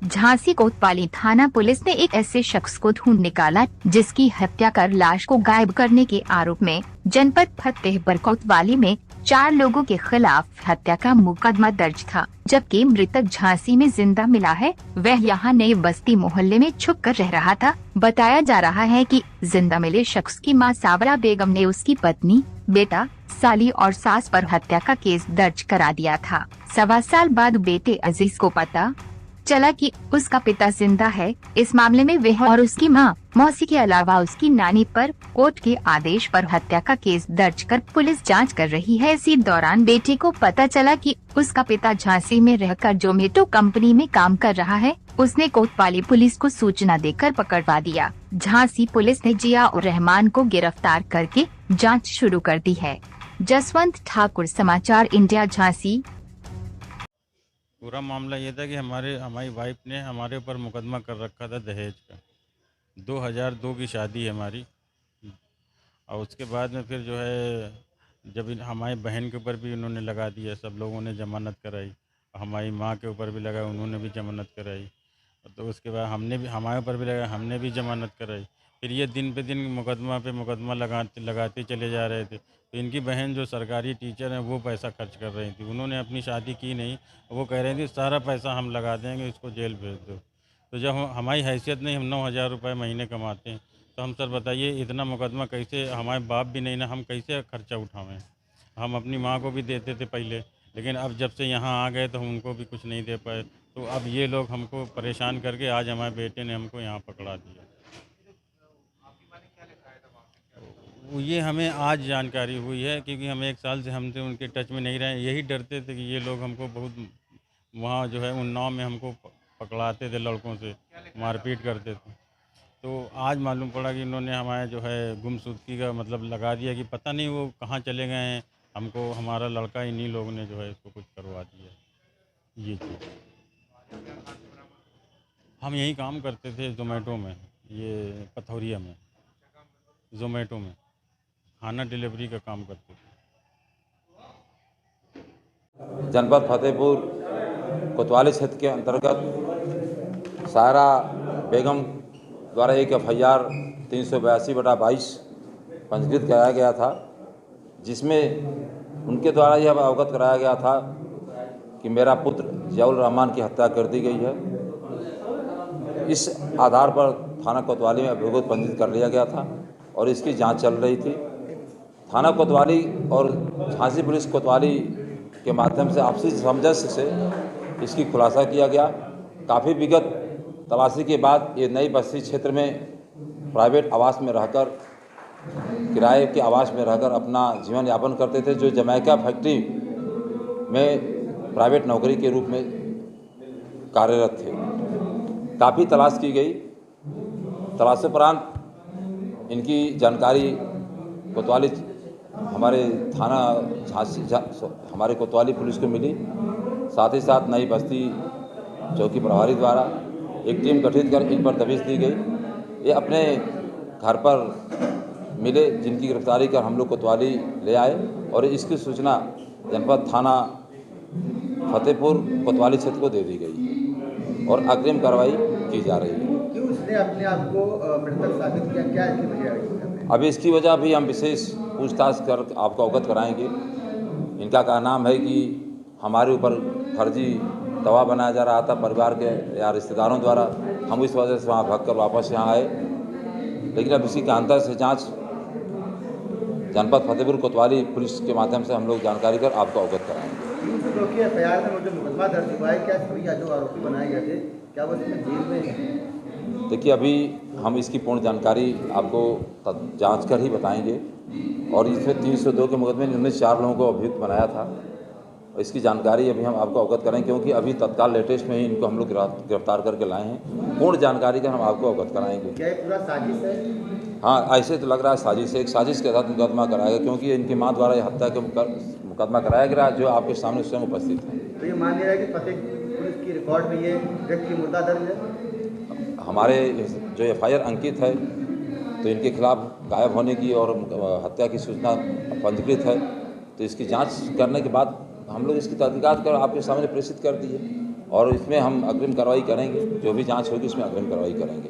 झांसी कोतवाली थाना पुलिस ने एक ऐसे शख्स को ढूंढ निकाला जिसकी हत्या कर लाश को गायब करने के आरोप में जनपद फतेहपुर कोतवाली में 4 लोगों के खिलाफ हत्या का मुकदमा दर्ज था, जबकि मृतक झांसी में जिंदा मिला है। वह यहां नई बस्ती मोहल्ले में छुप कर रह रहा था। बताया जा रहा है कि जिंदा मिले शख्स की मां सावरा बेगम ने उसकी पत्नी, बेटा, साली और सास पर हत्या का केस दर्ज करा दिया था। 1.25 साल बाद बेटे अजीज को पता चला कि उसका पिता जिंदा है। इस मामले में वह और उसकी मां, मौसी के अलावा उसकी नानी पर कोर्ट के आदेश पर हत्या का केस दर्ज कर पुलिस जांच कर रही है। इसी दौरान बेटे को पता चला कि उसका पिता झांसी में रहकर जोमेटो कंपनी में काम कर रहा है। उसने कोतवाली पुलिस को सूचना देकर पकड़वा दिया। झांसी पुलिस ने जिया उर रहमान को गिरफ्तार करके जाँच शुरू कर दी है। जसवंत ठाकुर, समाचार इंडिया, झांसी। पूरा मामला ये था कि हमारी वाइफ ने हमारे ऊपर मुकदमा कर रखा था दहेज का। 2002 की शादी है हमारी, और उसके बाद में फिर जो है जब हमारी बहन के ऊपर भी उन्होंने लगा दिया, सब लोगों ने जमानत कराई। हमारी माँ के ऊपर भी लगा, उन्होंने भी जमानत कराई। तो उसके बाद हमारे ऊपर भी लगा, हमने भी जमानत कराई। फिर ये दिन पे दिन मुकदमा पे मुकदमा लगाते चले जा रहे थे। तो इनकी बहन जो सरकारी टीचर हैं वो पैसा खर्च कर रही थी। उन्होंने अपनी शादी की नहीं, वो कह रही थी सारा पैसा हम लगा देंगे, इसको जेल भेज दो। तो जब हमारी हैसियत नहीं, हम 9,000 रुपये महीने कमाते हैं, तो हम सर बताइए इतना मुकदमा कैसे, हमारे बाप भी नहीं ना, हम कैसे खर्चा उठावें। हम अपनी माँ को भी देते थे पहले, लेकिन अब जब से यहाँ आ गए तो हम उनको भी कुछ नहीं दे पाए। तो अब ये लोग हमको परेशान करके आज हमारे बेटे ने हमको यहाँ पकड़ा दिया। ये हमें आज जानकारी हुई है, क्योंकि हम 1 साल से हमसे उनके टच में नहीं रहे। यही डरते थे कि ये लोग हमको बहुत वहाँ जो है उन्नाव में हमको पकड़ाते थे, लड़कों से मारपीट करते थे। तो आज मालूम पड़ा कि इन्होंने हमारे जो है गुमशुदगी का मतलब लगा दिया कि पता नहीं वो कहाँ चले गए हैं। हमको हमारा लड़का इन्हीं लोगों ने जो है इसको कुछ करवा दिया। ये चीज़ हम यही काम करते थे ज़ोमैटो में, ये पथौरिया में, ज़ोमैटो में खाना डिलीवरी का काम करते थे। जनपद फतेहपुर कोतवाली क्षेत्र के अंतर्गत सारा बेगम द्वारा एक FIR 382/22 पंजीकृत कराया गया था, जिसमें उनके द्वारा यह अवगत कराया गया था कि मेरा पुत्र जियाउर रहमान की हत्या कर दी गई है। इस आधार पर थाना कोतवाली में अभियोग पंजीकृत कर लिया गया था और इसकी जांच चल रही थी। थाना कोतवाली और झांसी पुलिस कोतवाली के माध्यम से आपसी समझ से इसकी खुलासा किया गया। काफ़ी विगत तलाशी के बाद ये नई बस्ती क्षेत्र में प्राइवेट आवास में रहकर, किराए के आवास में रहकर अपना जीवन यापन करते थे, जो जमैका फैक्ट्री में प्राइवेट नौकरी के रूप में कार्यरत थे। काफ़ी तलाश की गई। तलाश उपरांत इनकी जानकारी कोतवाली हमारे थाना झांसी हमारे कोतवाली पुलिस को मिली। साथ ही साथ नई बस्ती चौकी प्रभारी द्वारा एक टीम गठित कर इन पर दबिश दी गई। ये अपने घर पर मिले, जिनकी गिरफ्तारी कर हम लोग कोतवाली ले आए और इसकी सूचना जनपद थाना फतेहपुर कोतवाली क्षेत्र को दे दी गई है और अग्रिम कार्रवाई की जा रही है। क्यों उसने अपने आप को मृतक साबित किया, क्या इसकी वजह है? अभी इसकी वजह भी हम विशेष पूछताछ कर आपको अवगत कराएंगे। इनका कहना है कि हमारे ऊपर फर्जी दवा बनाया जा रहा था परिवार के या रिश्तेदारों द्वारा, हम इस वजह से वहाँ भागकर वापस यहाँ आए। लेकिन अब इसी के अंतर से जांच जनपद फतेहपुर कोतवाली पुलिस के माध्यम से हम लोग जानकारी कर आपको अवगत कराएंगे। FIR में जो मुकदमा दर्ज हुआ है, क्या सभी जो आरोपी बनाए गए थे क्या वो इसमें जेल में हैं? देखिए, अभी हम इसकी पूर्ण जानकारी आपको जांच कर ही बताएंगे और इसमें 302 के मुकदमे में 4 लोगों को अभियुक्त बनाया था और इसकी जानकारी अभी हम आपको अवगत करेंगे, क्योंकि अभी तत्काल लेटेस्ट में ही इनको हम लोग गिरफ्तार करके लाए हैं। पूर्ण जानकारी का हम आपको अवगत कराएंगे। क्या ये पूरा साजिश है? हाँ, ऐसे तो लग रहा है साजिश है। एक साजिश के साथ मुकदमा कराया गया, क्योंकि इनकी माँ द्वारा यह हत्या का मुकदमा कराया गया, जो आपके सामने स्वयं उपस्थित है। तो ये मान लिया है कि फतेहपुर पुलिस की रिकॉर्ड में ये व्यक्ति मुद्दा दर्ज है। हमारे जो FIR अंकित है तो इनके खिलाफ गायब होने की और हत्या की सूचना पंजीकृत है। तो इसकी जांच करने के बाद हम लोग इसकी तहकीकात कर आपके सामने प्रेषित कर दिए और इसमें हम अग्रिम कार्रवाई करेंगे, जो भी जांच होगी उसमें अग्रिम कार्रवाई करेंगे।